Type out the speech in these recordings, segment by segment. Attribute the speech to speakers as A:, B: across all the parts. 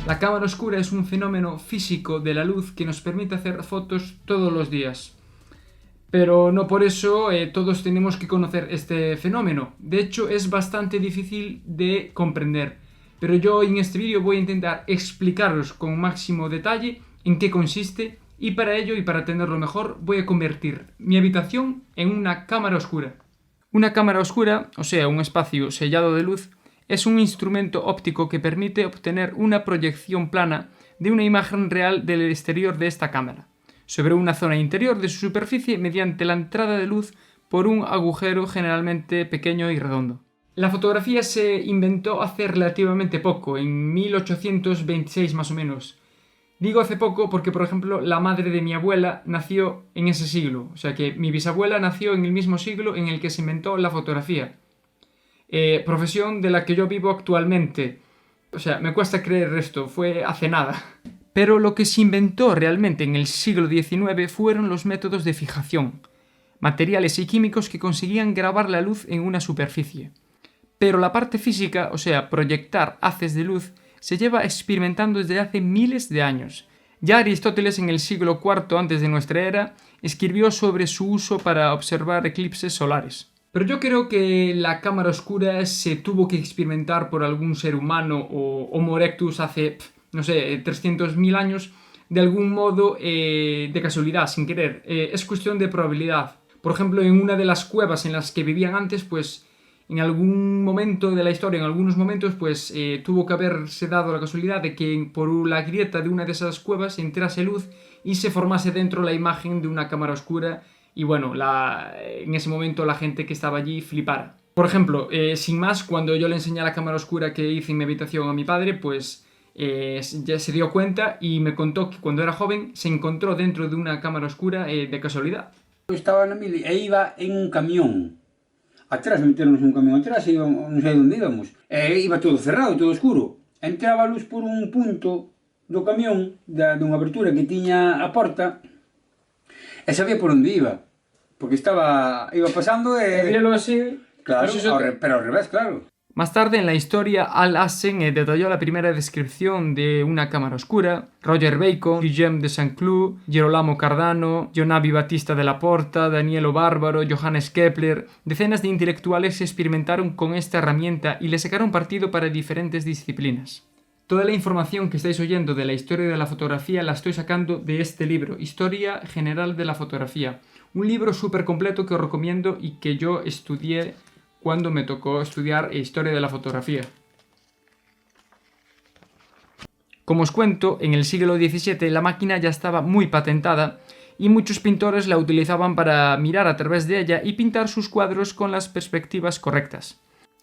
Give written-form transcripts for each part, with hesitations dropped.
A: La cámara oscura es un fenómeno físico de la luz que nos permite hacer fotos todos los días. Pero no por eso todos tenemos que conocer este fenómeno. De hecho, es bastante difícil de comprender. Pero yo en este vídeo voy a intentar explicaros con máximo detalle en qué consiste, y para ello y para entenderlo mejor voy a convertir mi habitación en una cámara oscura. Una cámara oscura, o sea, un espacio sellado de luz, es un instrumento óptico que permite obtener una proyección plana de una imagen real del exterior de esta cámara sobre una zona interior de su superficie mediante la entrada de luz por un agujero generalmente pequeño y redondo. La fotografía se inventó hace relativamente poco, en 1826 más o menos. Digo hace poco porque, por ejemplo, la madre de mi abuela nació en ese siglo, o sea que mi bisabuela nació en el mismo siglo en el que se inventó la fotografía. Profesión de la que yo vivo actualmente. O sea, me cuesta creer esto, fue hace nada. Pero lo que se inventó realmente en el siglo XIX fueron los métodos de fijación, materiales y químicos que conseguían grabar la luz en una superficie. Pero la parte física, o sea, proyectar haces de luz, se lleva experimentando desde hace miles de años. Ya Aristóteles en el siglo IV antes de nuestra era escribió sobre su uso para observar eclipses solares. Pero yo creo que la cámara oscura se tuvo que experimentar por algún ser humano o Homo erectus hace, no sé, 300.000 años, de algún modo de casualidad, sin querer. Es cuestión de probabilidad. Por ejemplo, en una de las cuevas en las que vivían antes, pues en algún momento de la historia, en algunos momentos, pues tuvo que haberse dado la casualidad de que por la grieta de una de esas cuevas entrase luz y se formase dentro la imagen de una cámara oscura y bueno, en ese momento la gente que estaba allí flipara. Por ejemplo, sin más, cuando yo le enseñé la cámara oscura que hice en mi habitación a mi padre, pues ya se dio cuenta y me contó que cuando era joven se encontró dentro de una cámara oscura de casualidad.
B: Eu estaba na mili e iba en un camión. Atrás, meternos un camión atrás, e non sei onde íbamos. E iba todo cerrado, todo oscuro. Entraba a luz por un punto do camión, dunha abertura que tiña a porta, e sabía por onde iba. Porque iba pasando e...
A: Víalo así.
B: Claro, pero ao revés, claro.
A: Más tarde en la historia, Al Hassen detalló la primera descripción de una cámara oscura. Roger Bacon, Guillaume de Saint-Cloud, Girolamo Cardano, Gionavi Battista della Porta, Danielo Bárbaro, Johannes Kepler... Decenas de intelectuales experimentaron con esta herramienta y le sacaron partido para diferentes disciplinas. Toda la información que estáis oyendo de la historia de la fotografía la estoy sacando de este libro, Historia General de la Fotografía. Un libro súper completo que os recomiendo y que yo estudié cuando me tocó estudiar Historia de la Fotografía. Como os cuento, en el siglo XVII la máquina ya estaba muy patentada y muchos pintores la utilizaban para mirar a través de ella y pintar sus cuadros con las perspectivas correctas.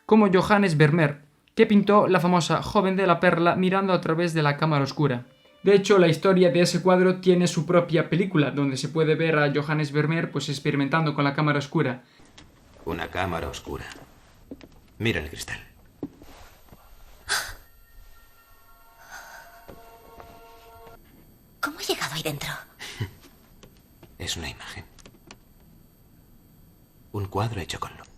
A: Como Johannes Vermeer, que pintó la famosa Joven de la Perla mirando a través de la cámara oscura. De hecho, la historia de ese cuadro tiene su propia película, donde se puede ver a Johannes Vermeer pues experimentando con la cámara oscura.
C: Una cámara oscura. Mira el cristal.
D: ¿Cómo he llegado ahí dentro?
C: Es una imagen. Un cuadro hecho con luz.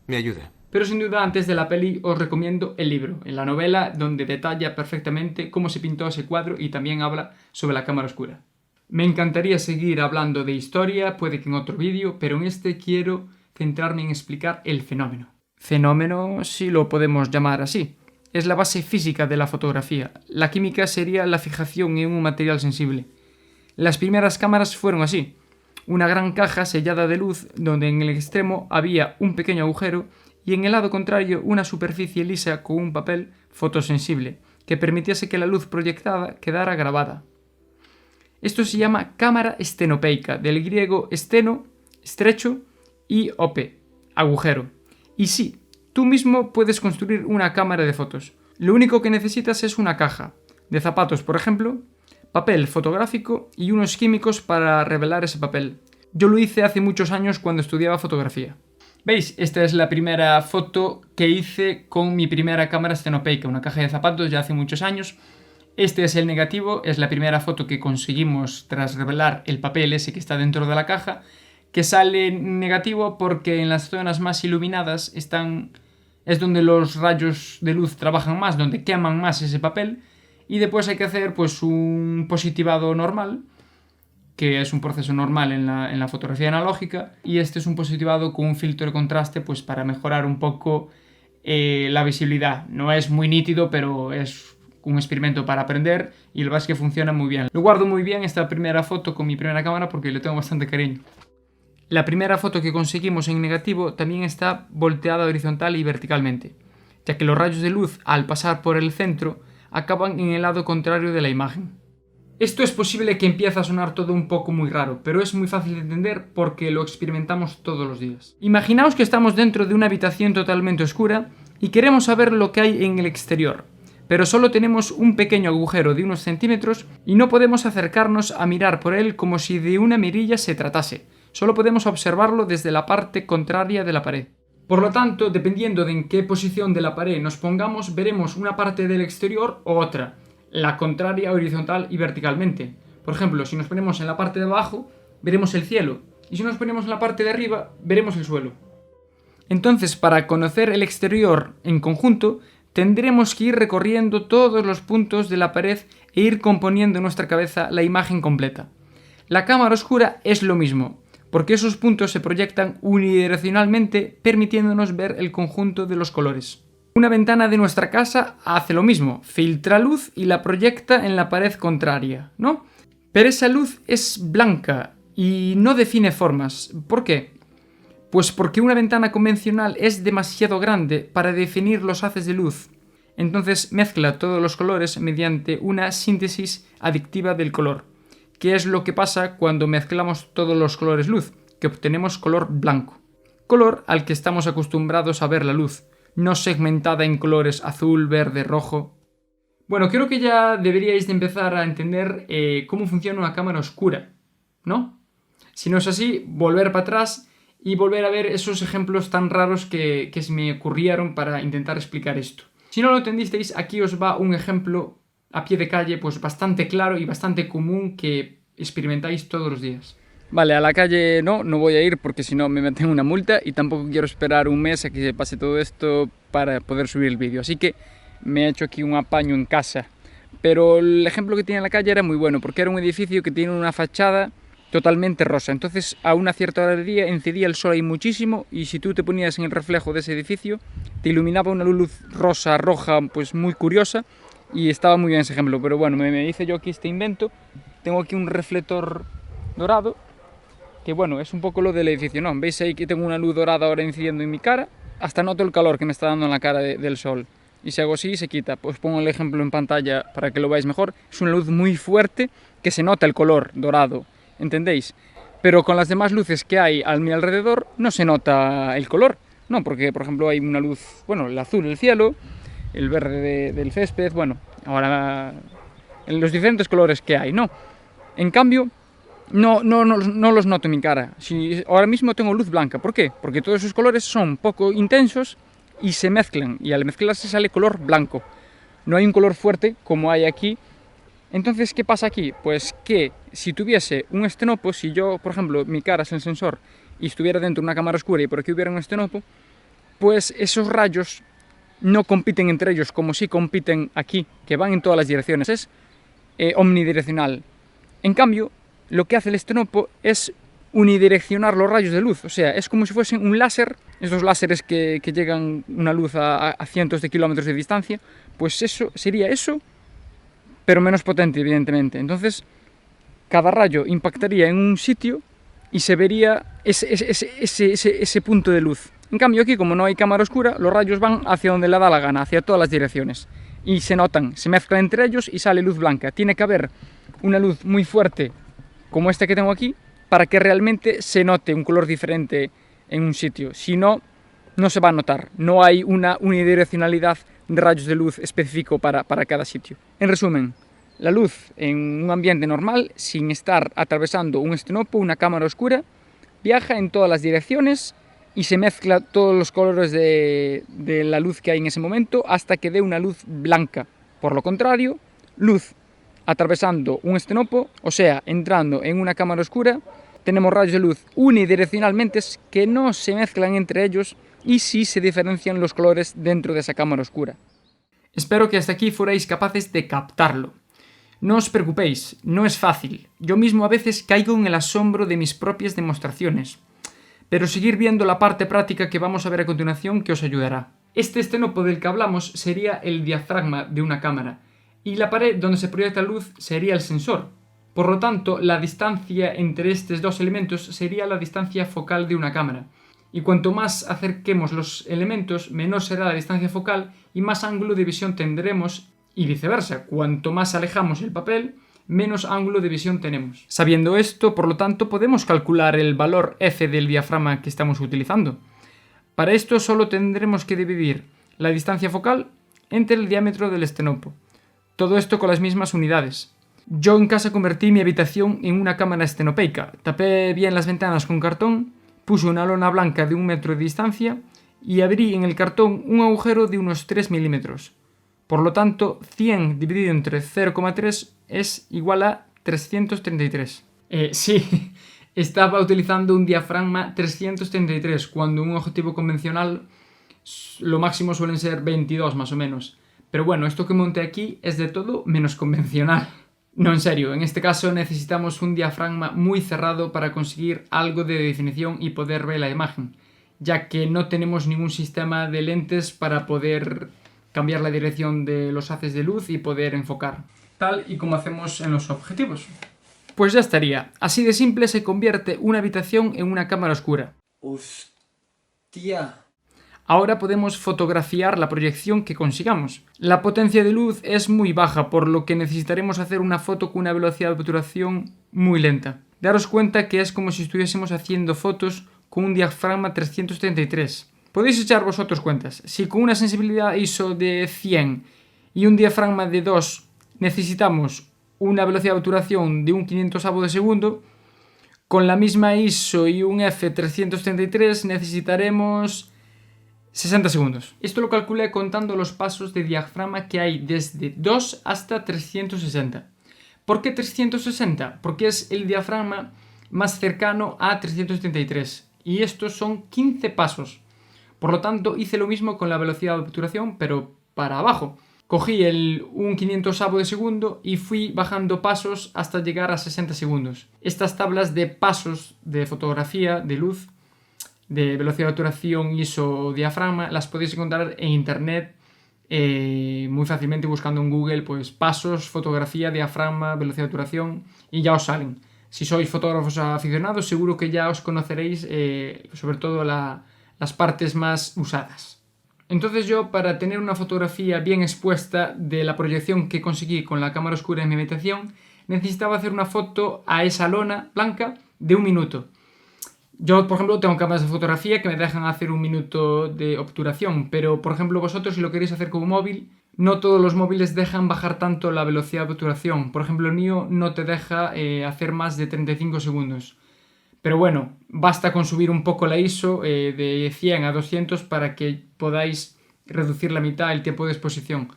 C: ¿Me ayuda?
A: Pero sin duda, antes de la peli, os recomiendo el libro, en la novela, donde detalla perfectamente cómo se pintó ese cuadro y también habla sobre la cámara oscura. Me encantaría seguir hablando de historia, puede que en otro vídeo, pero en este quiero centrarme en explicar el fenómeno. Fenómeno, si lo podemos llamar así. Es la base física de la fotografía. La química sería la fijación en un material sensible. Las primeras cámaras fueron así. Una gran caja sellada de luz donde en el extremo había un pequeño agujero y en el lado contrario una superficie lisa con un papel fotosensible que permitiese que la luz proyectada quedara grabada. Esto se llama cámara estenopeica, del griego esteno, estrecho, y ope, agujero. Y sí, tú mismo puedes construir una cámara de fotos. Lo único que necesitas es una caja, de zapatos por ejemplo, papel fotográfico y unos químicos para revelar ese papel. Yo lo hice hace muchos años cuando estudiaba fotografía. ¿Veis? Esta es la primera foto que hice con mi primera cámara estenopeica, una caja de zapatos ya hace muchos años. Este es el negativo, es la primera foto que conseguimos tras revelar el papel ese que está dentro de la caja, que sale negativo porque en las zonas más iluminadas es donde los rayos de luz trabajan más, donde queman más ese papel, Y después hay que hacer pues un positivado normal, que es un proceso normal en la fotografía analógica, y este es un positivado con un filtro de contraste pues para mejorar un poco la visibilidad. No es muy nítido, pero es un experimento para aprender y la verdad es que funciona muy bien. Lo guardo muy bien esta primera foto con mi primera cámara porque le tengo bastante cariño. La primera foto que conseguimos en negativo también está volteada horizontal y verticalmente, ya que los rayos de luz al pasar por el centro acaban en el lado contrario de la imagen. Esto es posible que empiece a sonar todo un poco muy raro, pero es muy fácil de entender porque lo experimentamos todos los días. Imaginaos que estamos dentro de una habitación totalmente oscura y queremos saber lo que hay en el exterior, pero solo tenemos un pequeño agujero de unos centímetros y no podemos acercarnos a mirar por él como si de una mirilla se tratase, solo podemos observarlo desde la parte contraria de la pared. Por lo tanto, dependiendo de en qué posición de la pared nos pongamos, veremos una parte del exterior o otra, la contraria horizontal y verticalmente. Por ejemplo, si nos ponemos en la parte de abajo, veremos el cielo, y si nos ponemos en la parte de arriba, veremos el suelo. Entonces, para conocer el exterior en conjunto, tendremos que ir recorriendo todos los puntos de la pared e ir componiendo en nuestra cabeza la imagen completa. La cámara oscura es lo mismo, porque esos puntos se proyectan unidireccionalmente, permitiéndonos ver el conjunto de los colores. Una ventana de nuestra casa hace lo mismo, filtra luz y la proyecta en la pared contraria, ¿no? Pero esa luz es blanca y no define formas. ¿Por qué? Pues porque una ventana convencional es demasiado grande para definir los haces de luz. Entonces mezcla todos los colores mediante una síntesis adictiva del color, que es lo que pasa cuando mezclamos todos los colores luz, que obtenemos color blanco. Color al que estamos acostumbrados a ver la luz, no segmentada en colores azul, verde, rojo. Bueno, creo que ya deberíais de empezar a entender cómo funciona una cámara oscura, ¿no? Si no es así, volver para atrás y volver a ver esos ejemplos tan raros que se me ocurrieron para intentar explicar esto. Si no lo entendisteis, aquí os va un ejemplo a pie de calle pues bastante claro y bastante común que experimentáis todos los días. Vale, a la calle no voy a ir porque si no me meten una multa y tampoco quiero esperar un mes a que se pase todo esto para poder subir el vídeo. Así que me he hecho aquí un apaño en casa. Pero el ejemplo que tiene en la calle era muy bueno porque era un edificio que tiene una fachada totalmente rosa. Entonces a una cierta hora del día incidía el sol ahí muchísimo y si tú te ponías en el reflejo de ese edificio te iluminaba una luz rosa, roja, pues muy curiosa y estaba muy bien ese ejemplo. Pero bueno, me hice yo aquí este invento. Tengo aquí un reflector dorado que bueno, es un poco lo del edificio, ¿no? ¿Veis ahí que tengo una luz dorada ahora incidiendo en mi cara? Hasta noto el calor que me está dando en la cara del sol. Y si hago así, se quita. Pues pongo el ejemplo en pantalla para que lo veáis mejor. Es una luz muy fuerte que se nota el color dorado, ¿entendéis? Pero con las demás luces que hay a mi alrededor no se nota el color, ¿no? Porque, por ejemplo, hay una luz, bueno, el azul, el cielo, el verde del césped, bueno, ahora en los diferentes colores que hay, ¿no? En cambio, no los noto en mi cara. Si ahora mismo tengo luz blanca, ¿por qué? Porque todos esos colores son poco intensos y se mezclan, y al mezclarse sale color blanco. No hay un color fuerte como hay aquí. Entonces, ¿qué pasa aquí? Pues que si tuviese un estenopo, si yo, por ejemplo, mi cara es el sensor y estuviera dentro de una cámara oscura y por aquí hubiera un estenopo, pues esos rayos no compiten entre ellos como si compiten aquí, que van en todas las direcciones. Es omnidireccional. En cambio, lo que hace el estenopo es unidireccionar los rayos de luz, o sea, es como si fuesen un láser, esos láseres que llegan una luz a cientos de kilómetros de distancia, pues eso sería eso, pero menos potente, evidentemente. Entonces, cada rayo impactaría en un sitio y se vería ese punto de luz. En cambio, aquí, como no hay cámara oscura, los rayos van hacia donde le da la gana, hacia todas las direcciones, y se notan, se mezclan entre ellos y sale luz blanca. Tiene que haber una luz muy fuerte como esta que tengo aquí, para que realmente se note un color diferente en un sitio. Si no, no se va a notar. No hay una unidireccionalidad de rayos de luz específico para cada sitio. En resumen, la luz en un ambiente normal, sin estar atravesando un estenopo, una cámara oscura, viaja en todas las direcciones y se mezcla todos los colores de la luz que hay en ese momento hasta que dé una luz blanca. Por lo contrario, luz atravesando un estenopo, o sea, entrando en una cámara oscura, tenemos rayos de luz unidireccionalmente que no se mezclan entre ellos y sí se diferencian los colores dentro de esa cámara oscura. Espero que hasta aquí fuerais capaces de captarlo. No os preocupéis, no es fácil. Yo mismo a veces caigo en el asombro de mis propias demostraciones. Pero seguir viendo la parte práctica que vamos a ver a continuación que os ayudará. Este estenopo del que hablamos sería el diafragma de una cámara y la pared donde se proyecta luz sería el sensor. Por lo tanto, la distancia entre estos dos elementos sería la distancia focal de una cámara. Y cuanto más acerquemos los elementos, menor será la distancia focal y más ángulo de visión tendremos, y viceversa. Cuanto más alejamos el papel, menos ángulo de visión tenemos. Sabiendo esto, por lo tanto, podemos calcular el valor F del diafragma que estamos utilizando. Para esto solo tendremos que dividir la distancia focal entre el diámetro del estenopo. Todo esto con las mismas unidades. Yo en casa convertí mi habitación en una cámara estenopeica. Tapé bien las ventanas con cartón, puse una lona blanca de 1 metro de distancia y abrí en el cartón un agujero de unos 3 milímetros. Por lo tanto, 100 dividido entre 0,3 es igual a 333. Sí, estaba utilizando un diafragma 333, cuando un objetivo convencional lo máximo suelen ser 22 más o menos. Pero bueno, esto que monté aquí es de todo menos convencional. No, en serio, en este caso necesitamos un diafragma muy cerrado para conseguir algo de definición y poder ver la imagen, ya que no tenemos ningún sistema de lentes para poder cambiar la dirección de los haces de luz y poder enfocar, tal y como hacemos en los objetivos. Pues ya estaría. Así de simple se convierte una habitación en una cámara oscura.
D: ¡Hostia!
A: Ahora podemos fotografiar la proyección que consigamos. La potencia de luz es muy baja, por lo que necesitaremos hacer una foto con una velocidad de obturación muy lenta. Daros cuenta que es como si estuviésemos haciendo fotos con un diafragma 333. Podéis echar vosotros cuentas. Si con una sensibilidad ISO de 100 y un diafragma de 2 necesitamos una velocidad de obturación de un 500avo de segundo, con la misma ISO y un f333 necesitaremos 60 segundos. Esto lo calculé contando los pasos de diafragma que hay desde 2 hasta 360. ¿Por qué 360? Porque es el diafragma más cercano a 333 y estos son 15 pasos. Por lo tanto, hice lo mismo con la velocidad de obturación, pero para abajo. Cogí un 500avo de segundo y fui bajando pasos hasta llegar a 60 segundos. Estas tablas de pasos de fotografía, de luz, de velocidad de obturación, ISO, diafragma, las podéis encontrar en internet muy fácilmente buscando en Google pues pasos, fotografía, diafragma, velocidad de obturación y ya os salen. Si sois fotógrafos aficionados seguro que ya os conoceréis sobre todo las partes más usadas. Entonces yo, para tener una fotografía bien expuesta de la proyección que conseguí con la cámara oscura en mi habitación, necesitaba hacer una foto a esa lona blanca de 1 minuto. Yo, por ejemplo, tengo cámaras de fotografía que me dejan hacer 1 minuto de obturación, pero, por ejemplo, vosotros si lo queréis hacer con un móvil, no todos los móviles dejan bajar tanto la velocidad de obturación. Por ejemplo, el mío no te deja hacer más de 35 segundos. Pero bueno, basta con subir un poco la ISO de 100 a 200 para que podáis reducir la mitad el tiempo de exposición.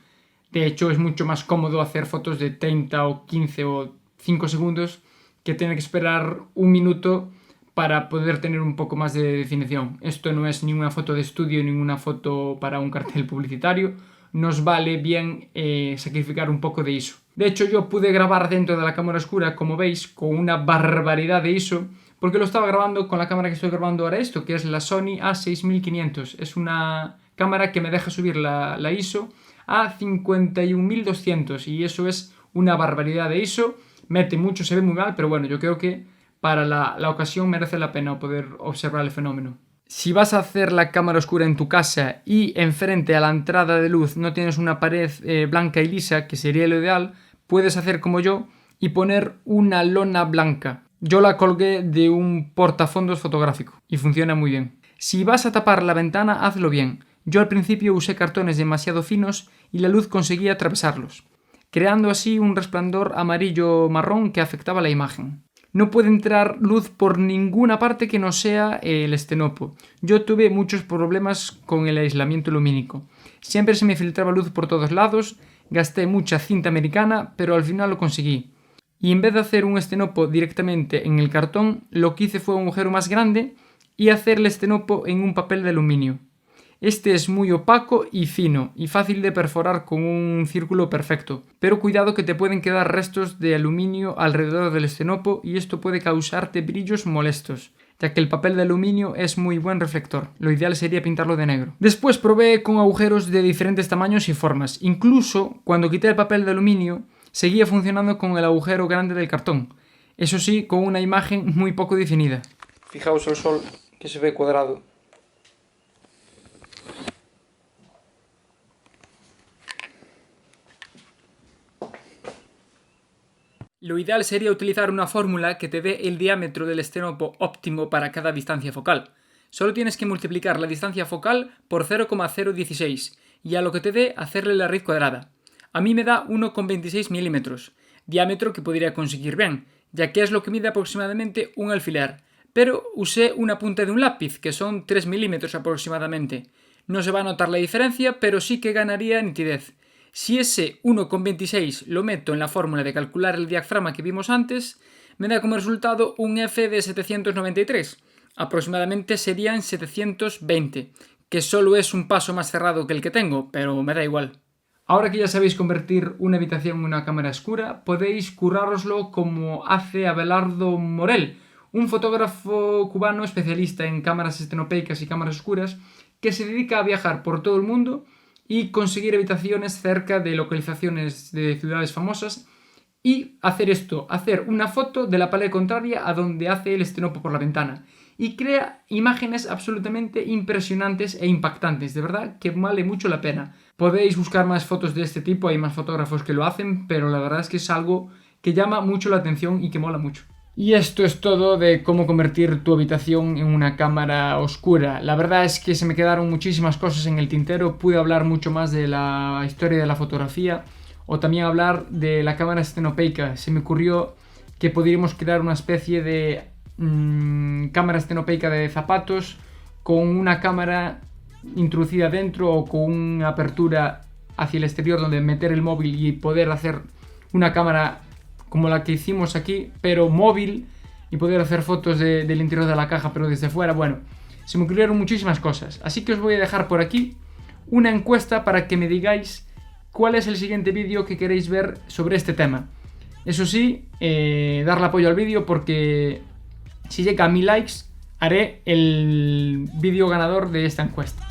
A: De hecho, es mucho más cómodo hacer fotos de 30 o 15 o 5 segundos que tener que esperar 1 minuto para poder tener un poco más de definición. Esto no es ninguna foto de estudio, ninguna foto para un cartel publicitario. Nos vale bien sacrificar un poco de ISO. De hecho, yo pude grabar dentro de la cámara oscura, como veis, con una barbaridad de ISO, porque lo estaba grabando con la cámara que estoy grabando ahora esto, que es la Sony A6500. Es una cámara que me deja subir la ISO a 51.200 y eso es una barbaridad de ISO. Mete mucho, se ve muy mal, pero bueno, yo creo que para la ocasión merece la pena poder observar el fenómeno. Si vas a hacer la cámara oscura en tu casa y enfrente a la entrada de luz no tienes una pared blanca y lisa, que sería lo ideal, puedes hacer como yo y poner una lona blanca. Yo la colgué de un portafondos fotográfico y funciona muy bien. Si vas a tapar la ventana, hazlo bien. Yo al principio usé cartones demasiado finos y la luz conseguía atravesarlos, creando así un resplandor amarillo-marrón que afectaba la imagen. No puede entrar luz por ninguna parte que no sea el estenopo. Yo tuve muchos problemas con el aislamiento lumínico. Siempre se me filtraba luz por todos lados, gasté mucha cinta americana, pero al final lo conseguí. Y en vez de hacer un estenopo directamente en el cartón, lo que hice fue un agujero más grande y hacer el estenopo en un papel de aluminio. Este es muy opaco y fino y fácil de perforar con un círculo perfecto, pero cuidado que te pueden quedar restos de aluminio alrededor del estenopo y esto puede causarte brillos molestos, ya que el papel de aluminio es muy buen reflector. Lo ideal sería pintarlo de negro. Después probé con agujeros de diferentes tamaños y formas. Incluso cuando quité el papel de aluminio, seguía funcionando con el agujero grande del cartón. Eso sí, con una imagen muy poco definida. Fijaos el sol que se ve cuadrado. Lo ideal sería utilizar una fórmula que te dé el diámetro del estenopo óptimo para cada distancia focal. Solo tienes que multiplicar la distancia focal por 0,016 y a lo que te dé hacerle la raíz cuadrada. A mí me da 1,26 milímetros, diámetro que podría conseguir bien, ya que es lo que mide aproximadamente un alfiler, pero usé una punta de un lápiz, que son 3 milímetros aproximadamente. No se va a notar la diferencia, pero sí que ganaría nitidez. Si ese 1,26 lo meto en la fórmula de calcular el diafragma que vimos antes, me da como resultado un F de 793. Aproximadamente serían 720, que solo es un paso más cerrado que el que tengo, pero me da igual. Ahora que ya sabéis convertir una habitación en una cámara oscura, podéis currároslo como hace Abelardo Morel, un fotógrafo cubano especialista en cámaras estenopeicas y cámaras oscuras, que se dedica a viajar por todo el mundo y conseguir habitaciones cerca de localizaciones de ciudades famosas y hacer una foto de la pared contraria a donde hace el estenopo por la ventana y crea imágenes absolutamente impresionantes e impactantes, de verdad que vale mucho la pena. Podéis buscar más fotos de este tipo, hay más fotógrafos que lo hacen, pero la verdad es que es algo que llama mucho la atención y que mola mucho. Y esto es todo de cómo convertir tu habitación en una cámara oscura. La verdad es que se me quedaron muchísimas cosas en el tintero. Pude hablar mucho más de la historia de la fotografía o también hablar de la cámara estenopeica. Se me ocurrió que podríamos crear una especie de cámara estenopeica de zapatos con una cámara introducida dentro o con una apertura hacia el exterior donde meter el móvil y poder hacer una cámara como la que hicimos aquí, pero móvil, y poder hacer fotos del interior de la caja, pero desde fuera. Bueno, se me ocurrieron muchísimas cosas. Así que os voy a dejar por aquí una encuesta para que me digáis cuál es el siguiente vídeo que queréis ver sobre este tema. Eso sí, darle apoyo al vídeo porque si llega a 1000 likes, haré el vídeo ganador de esta encuesta.